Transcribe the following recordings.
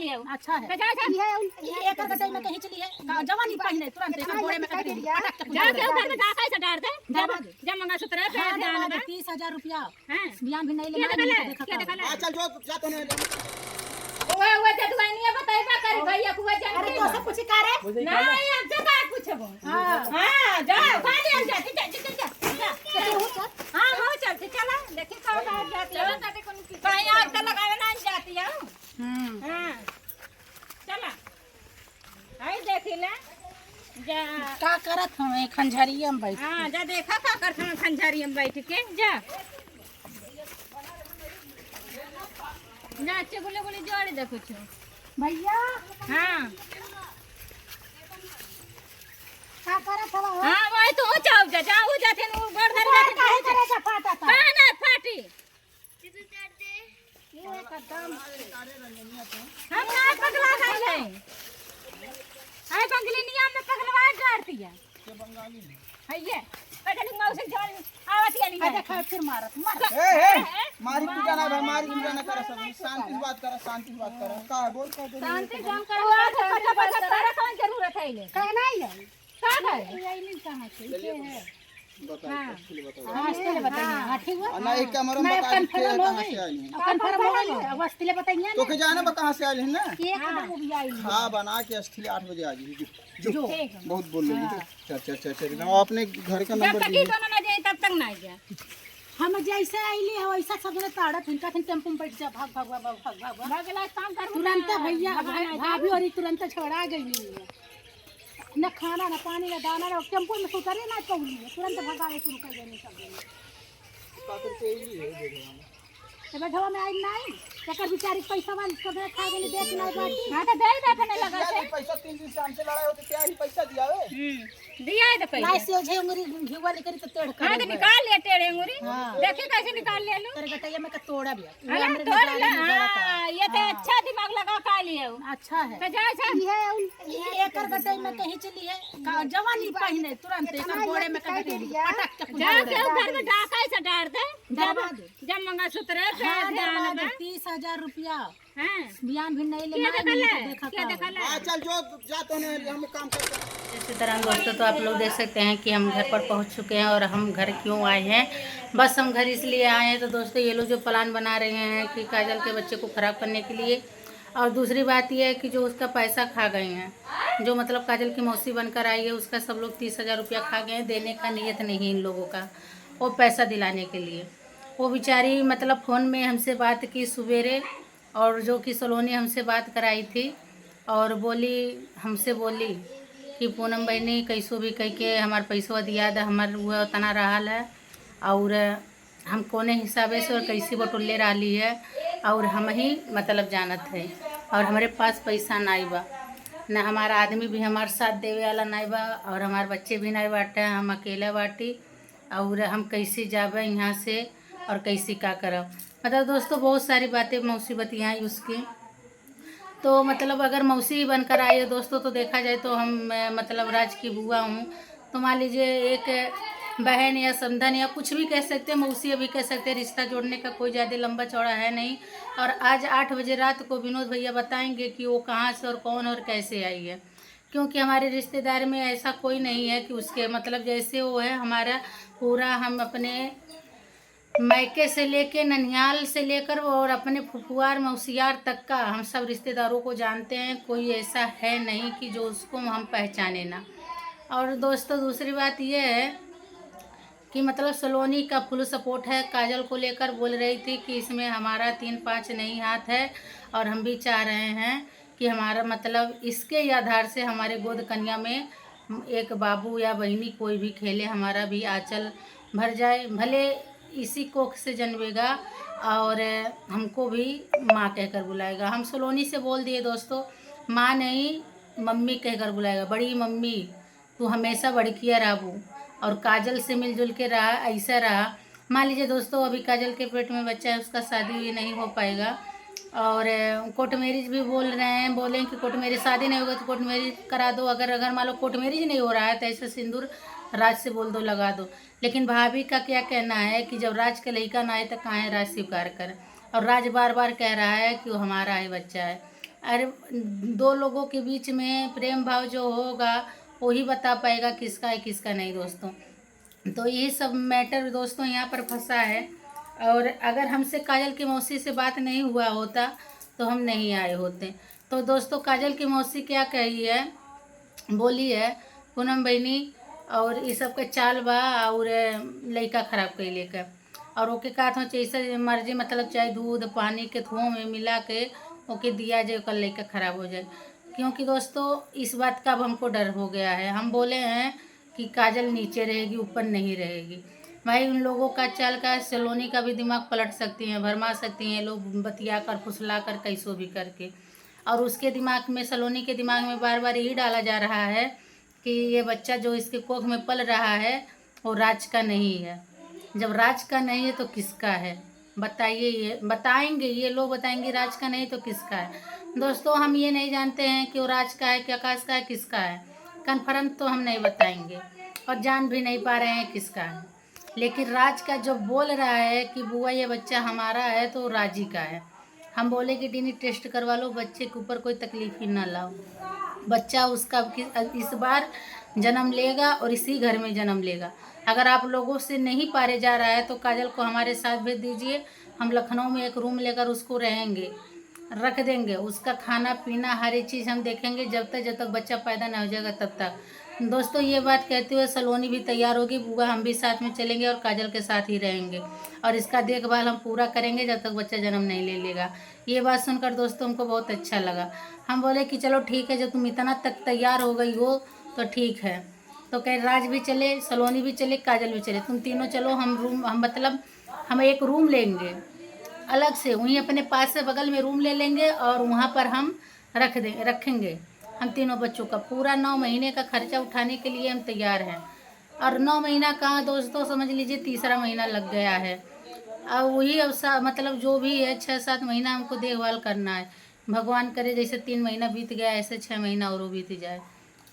लिए अच्छा है ये एक गटाई में कहीं चली है जवानी पहने तुरंत एक घोड़े में कट जा के घर में जा कैसे डाल दे जब मंगलसूत्र पे ध्यान दे 30,000 रुपया हैं बयान भी नहीं क्या लेना देखा क्या देखा चल जो जाते हैं ओए जदुआ नहीं बताइबा कर भैया को जान अरे तो सब कुछ का रे नहीं अब से का पूछबो हां जाओ खाली जा हां हो चलते चला देखी कौन बाहर जाती है ताते कोन कहीं आग तो लगावे ना जाती है हां चला आई देखी ले जा का करत हमें खंजरिया में बैठ हां जा देखा का करत हम खंजरिया में बैठ के जा ना चगुले गुले जोड़ देखो छो भैया हां का करत हवा हां वही तो जाओ जाओ जाते न घर धर जाते काहे करेगा फाटा था ना फाटी ये कदम हम ना पगला गए हाय बंगलिनिया में पगलवा डालती है के बंगाली में है ये पटली मौसी जोड़ आवत है नहीं देखा फिर मारत मार ए मारी पूजा ना भाई मारी पूजा ना कर सब शांति से बात कर शांति से बात कर का है बोल का दे शांति काम करो पता तारा कौन जरूरत है ले कहना ही है का है ये आइलिन कहां से ये है बता इसलिए बता हां इसलिए बताइए हां ठीक है ना एक कैमरा में बता के कहां से आई है कंफर्म हो गई अब असली बताइए तो के जाने बा कहां से आई है ना एक कदम भी आई हां बना के असली 8 बजे आ जी जो बहुत बोल रही है चल अपने घर का जब नंबर तक ही दोनों ना जाए तब तक ना गया हम जैसे आइली है वैसा सब ने ताड़त हिनका थिन टेम्पो में बैठ जा भाग भाग भाग भाग भाग भगला काम कर तुरंत भैया भाभी और तुरंत छोड़ा गई न खाना न पानी न दाना न टेम्पो में उतरे ना पहुंची तुरंत भगावे शुरू कर देने सब खातिर के ही है देखो तो बैठवा में आई नहीं तकर बेचारी पैसा वाली सब खा गेली देख नहीं बाकी हां तो दे देने लगा से पैसा 3 दिन से हमसे लड़ाई होती क्या ही पैसा दिया है दिया है तो पैसा नहीं से जे उंगली घिवा लेकर तो तेड़ हां तो निकाल ले टेढ़े अंगूरी हाँ। देखे कैसे निकाल ले लो तेरे गटैया में का तोड़ा भी अरे तोड़ ले हां ये तो अच्छा दिमाग लगा का लिए अच्छा है तो जा जा ये एक गटै में कहीं चली है जवानी पहने तुरंत एक घोड़े में कट गई पटक के जा के घर में डाका से डाल दे दबा दे जब मंगलसूत्र पे ध्यान दे 30,000 रुपया हैं बयान भी नहीं क्या देखा ले लेना क्या देखा ले हां चल जो जाते हैं हम काम करते हैं इसी तरह दोस्तों तो आप लोग देख सकते हैं कि हम घर पर पहुंच चुके हैं और हम घर क्यों आए हैं। बस हम घर इसलिए आए हैं तो दोस्तों ये लोग जो प्लान बना रहे हैं कि काजल के बच्चे को ख़राब करने के लिए, और दूसरी बात यह है कि जो उसका पैसा खा गए हैं, जो मतलब काजल की मौसी बनकर आई है उसका सब लोग 30,000 रुपया खा गए हैं। देने का नीयत नहीं इन लोगों का, वो पैसा दिलाने के लिए। वो बेचारी मतलब फ़ोन में हमसे बात की सवेरे, और जो कि सलोनी हमसे बात कराई थी और हमसे बोली कि पूनम बहनी कैसो भी कह के हमारे पैसवा दिया दे, हमार वह उतना रहल है और हम कोने हिसाबे से और कैसे बटोले रही है और हम ही मतलब जानत है, और हमारे पास पैसा नहीं बा, न हमारा आदमी भी हमारे साथ देवे वाला नहीं बा और हमारे बच्चे भी नहीं बाटे, हम अकेला बाटी और हम कैसे जाबे यहाँ से और कैसे का करब। मतलब दोस्तों बहुत सारी बातें मौसी बतियाई उसकी। तो मतलब अगर मौसी बनकर आई है दोस्तों तो देखा जाए तो हम मतलब राज की बुआ हूँ, तो मान लीजिए एक बहन या समधन या कुछ भी कह सकते हैं, मौसी भी कह सकते हैं। रिश्ता जोड़ने का कोई ज़्यादा लंबा चौड़ा है नहीं। और आज 8 बजे रात को विनोद भैया बताएंगे कि वो कहाँ से और कौन और कैसे आई है, क्योंकि हमारे रिश्तेदार में ऐसा कोई नहीं है कि उसके मतलब जैसे वो है हमारा पूरा, हम अपने मायके से लेके ननिहाल से लेकर और अपने फुफुआर मौसियार तक का हम सब रिश्तेदारों को जानते हैं। कोई ऐसा है नहीं कि जो उसको हम पहचाने ना। और दोस्तों दूसरी बात ये है कि मतलब सलोनी का फुल सपोर्ट है काजल को लेकर। बोल रही थी कि इसमें हमारा 3-5 नहीं हाथ है, और हम भी चाह रहे हैं कि हमारा मतलब इसके आधार से हमारे गोद कन्या में एक बाबू या बहनी कोई भी खेले, हमारा भी आंचल भर जाए। भले इसी कोख से जन्मेगा और हमको भी माँ कहकर बुलाएगा। हम सलोनी से बोल दिए दोस्तों, माँ नहीं मम्मी कहकर बुलाएगा। बड़ी मम्मी तू हमेशा बड़किया रहबू, और काजल से मिलजुल के रहा, ऐसा रहा। मान लीजिए दोस्तों अभी काजल के पेट में बच्चा है, उसका शादी भी नहीं हो पाएगा, और कोर्ट मैरिज भी बोल रहे हैं, बोलें कि कोर्ट मैरिज शादी नहीं होगा तो कोर्ट मैरिज करा दो। अगर मान लो कोर्ट मैरिज नहीं हो रहा है तो ऐसे सिंदूर राज से बोल दो लगा दो। लेकिन भाभी का क्या कहना है कि जब राज के लड़का ना आए तो कहाँ राज स्वीकार कर, और राज बार बार कह रहा है कि वो हमारा है बच्चा है। अरे 2 लोगों के बीच में प्रेम भाव जो होगा वही बता पाएगा किसका है किसका नहीं दोस्तों। तो यही सब मैटर दोस्तों यहाँ पर फंसा है। और अगर हमसे काजल की मौसी से बात नहीं हुआ होता तो हम नहीं आए होते। तो दोस्तों काजल की मौसी क्या कही है, बोली है पूनम बहनी और ये सब के चाल बा और लड़का खराब कर लेकर और ओके का था जैसे मर्जी मतलब चाहे दूध पानी के थुओं में मिला के ओके दिया जाए कल लड़का खराब हो जाए। क्योंकि दोस्तों इस बात का अब हमको डर हो गया है। हम बोले हैं कि काजल नीचे रहेगी ऊपर नहीं रहेगी। भाई उन लोगों का चाल का सलोनी का भी दिमाग पलट सकती हैं, भरमा सकती हैं लोग बतिया कर फुसला कर कैसो भी करके। और उसके दिमाग में सलोनी के दिमाग में बार बार यही डाला जा रहा है कि ये बच्चा जो इसके कोख में पल रहा है वो राज का नहीं है। जब राज का नहीं है तो किसका है बताइए। ये बताएंगे, ये लोग बताएंगे राज का नहीं तो किसका है। दोस्तों हम ये नहीं जानते हैं कि वो राज का है कि आकाश का है किसका है, कन्फर्म तो हम नहीं बताएंगे और जान भी नहीं पा रहे हैं किसका है। लेकिन राज का जो बोल रहा है कि बुआ ये बच्चा हमारा है तो राजी का है। हम बोले कि डीएनए टेस्ट करवा लो, बच्चे के ऊपर कोई तकलीफ ही ना लाओ। बच्चा उसका इस बार जन्म लेगा और इसी घर में जन्म लेगा। अगर आप लोगों से नहीं पारे जा रहा है तो काजल को हमारे साथ भेज दीजिए। हम लखनऊ में एक रूम लेकर उसको रहेंगे, रख देंगे। उसका खाना पीना हर एक चीज़ हम देखेंगे जब तक बच्चा पैदा ना हो जाएगा तब तक। दोस्तों ये बात कहते हुए सलोनी भी तैयार होगी, बुआ हम भी साथ में चलेंगे और काजल के साथ ही रहेंगे और इसका देखभाल हम पूरा करेंगे जब तक बच्चा जन्म नहीं ले लेगा। ये बात सुनकर दोस्तों हमको बहुत अच्छा लगा। हम बोले कि चलो ठीक है, जब तुम इतना तक तैयार हो गई हो तो ठीक है। तो कह राज भी चले, सलोनी भी चले, काजल भी चले, तुम तीनों चलो। हम एक रूम लेंगे अलग से, वहीं अपने पास से बगल में रूम ले लेंगे और वहाँ पर हम रखेंगे हम तीनों बच्चों का। पूरा 9 महीने का खर्चा उठाने के लिए हम तैयार हैं। और 9 महीना कहाँ दोस्तों, समझ लीजिए तीसरा महीना लग गया है। और वही अब मतलब जो भी है 6-7 महीना हमको देखभाल करना है। भगवान करे जैसे 3 महीना बीत गया ऐसे 6 महीना और वो बीत जाए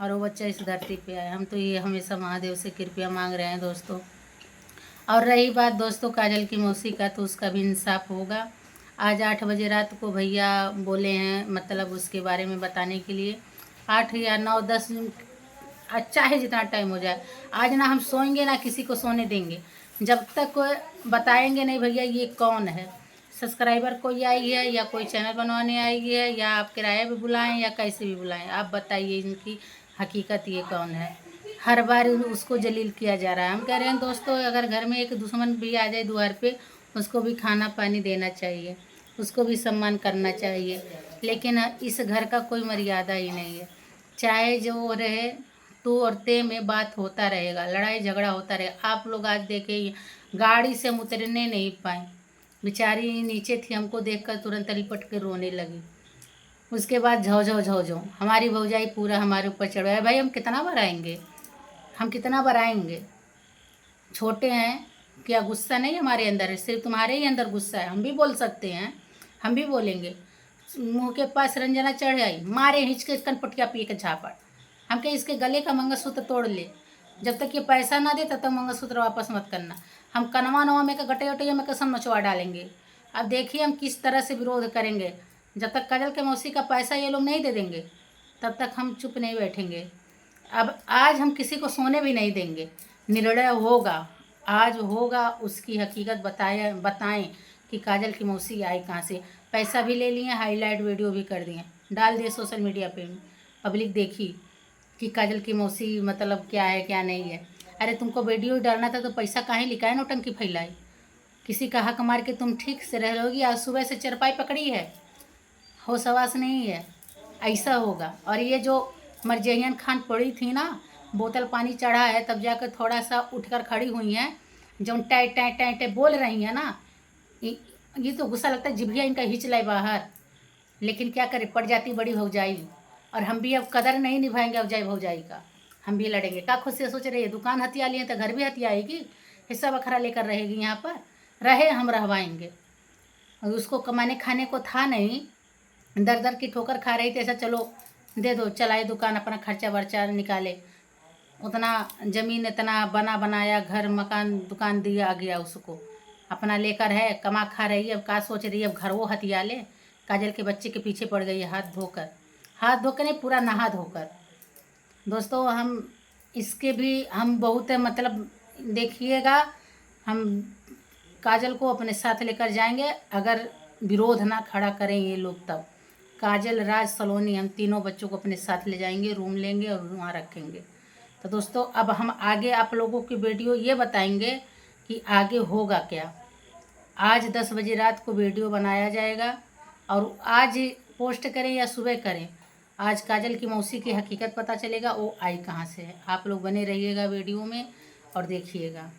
और वो बच्चा इस धरती पे आए। हम तो ये हमेशा महादेव से कृपया मांग रहे हैं दोस्तों। और रही बात दोस्तों काजल की मौसी का, तो उसका भी इंसाफ होगा। आज 8 बजे रात को भैया बोले हैं मतलब उसके बारे में बताने के लिए। 8 या 9, 10 चाहे जितना टाइम हो जाए, आज ना हम सोएंगे ना किसी को सोने देंगे जब तक बताएंगे नहीं भैया ये कौन है। सब्सक्राइबर कोई आई है या कोई चैनल बनवाने आई है या आप किराया भी बुलाएं या कैसे भी बुलाएं, आप बताइए इनकी हकीकत ये कौन है। हर बार उसको जलील किया जा रहा है। हम कह रहे हैं दोस्तों अगर घर में एक दुश्मन भी आ जाए द्वार पे उसको भी खाना पानी देना चाहिए, उसको भी सम्मान करना चाहिए। लेकिन इस घर का कोई मर्यादा ही नहीं है। चाहे जो रहे तू और ते में बात होता रहेगा, लड़ाई झगड़ा होता रहेगा। आप लोग आज देखे गाड़ी से हम उतरने नहीं पाए, बेचारी नीचे थी, हमको देखकर तुरंत लिपट के रोने लगी। उसके बाद झो हमारी भौजाई पूरा हमारे ऊपर चढ़ गया। भाई हम कितना बार आएंगे, हम कितना बार आएंगे, छोटे हैं क्या, गुस्सा नहीं हमारे अंदर है, सिर्फ तुम्हारे ही अंदर गुस्सा है। हम भी बोल सकते हैं, हम भी बोलेंगे। मुंह के पास रंजना चढ़ आई, मारे हिंचके कनपटिया पी के झापड़। हम कहे इसके गले का मंगलसूत्र तोड़ ले, जब तक ये पैसा ना दे तब तक मंगलसूत्र वापस मत करना। हम कनवा नवा में का गटे वटे में कसम नचवा डालेंगे। अब देखिए हम किस तरह से विरोध करेंगे। जब तक काजल के मौसी का पैसा ये लोग नहीं दे देंगे तब तक हम चुप नहीं बैठेंगे। अब आज हम किसी को सोने भी नहीं देंगे, निर्णय होगा, आज होगा। उसकी हकीकत बताएं कि काजल की मौसी आई कहाँ से। पैसा भी ले लिए, हाईलाइट वीडियो भी कर दिए, डाल दिए सोशल मीडिया पे, पब्लिक देखी कि काजल की मौसी मतलब क्या है क्या नहीं है। अरे तुमको वीडियो डालना था तो पैसा काहे लिखाए, नौटंकी फैलाई। किसी का हक मार के तुम ठीक से रह रहोगी। आज सुबह से चरपाई पकड़ी है, होश हवास नहीं है, ऐसा होगा। और ये जो मरजहियन खान पड़ी थी ना, बोतल पानी चढ़ा है तब जाकर थोड़ा सा उठकर खड़ी हुई हैं। जो टाइ बोल रही हैं ना, ये तो गुस्सा लगता है, जिभिया इनका हिच लाए बाहर। लेकिन क्या करे, पड़ जाती बड़ी भौजाई। और हम भी अब कदर नहीं निभाएंगे भौजाई का, हम भी लड़ेंगे। क्या खुद से सोच रही है, दुकान हथिया लिए तो घर भी हथियाएगी, हिस्सा बखरा लेकर रहेगी यहाँ पर, रहे हम रहवाएंगे। और उसको कमाने खाने को था नहीं, दर दर की ठोकर खा रही थी। ऐसा चलो दे दो, चलाए दुकान, अपना खर्चा वर्चा निकाले। उतना ज़मीन इतना बनाया, घर मकान दुकान दिया गया उसको, अपना लेकर है, कमा खा रही है। अब क्या सोच रही है अब घर वो हथिया ले, काजल के बच्चे के पीछे पड़ गई है हाथ धोकर नहीं, पूरा नहा धोकर। दोस्तों हम इसके भी हम बहुत मतलब देखिएगा, हम काजल को अपने साथ लेकर जाएंगे, अगर विरोध ना खड़ा करें ये लोग तब। काजल, राज, सलोनी, हम तीनों बच्चों को अपने साथ ले जाएंगे, रूम लेंगे और वहाँ रखेंगे। तो दोस्तों अब हम आगे आप लोगों की वीडियो ये बताएंगे कि आगे होगा क्या। आज 10 बजे रात को वीडियो बनाया जाएगा और आज पोस्ट करें या सुबह करें, आज काजल की मौसी की हकीकत पता चलेगा, वो आई कहाँ से है। आप लोग बने रहिएगा वीडियो में और देखिएगा।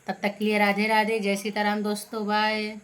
तब तक के लिए राधे राधे, जय सीताराम दोस्तों, बाय।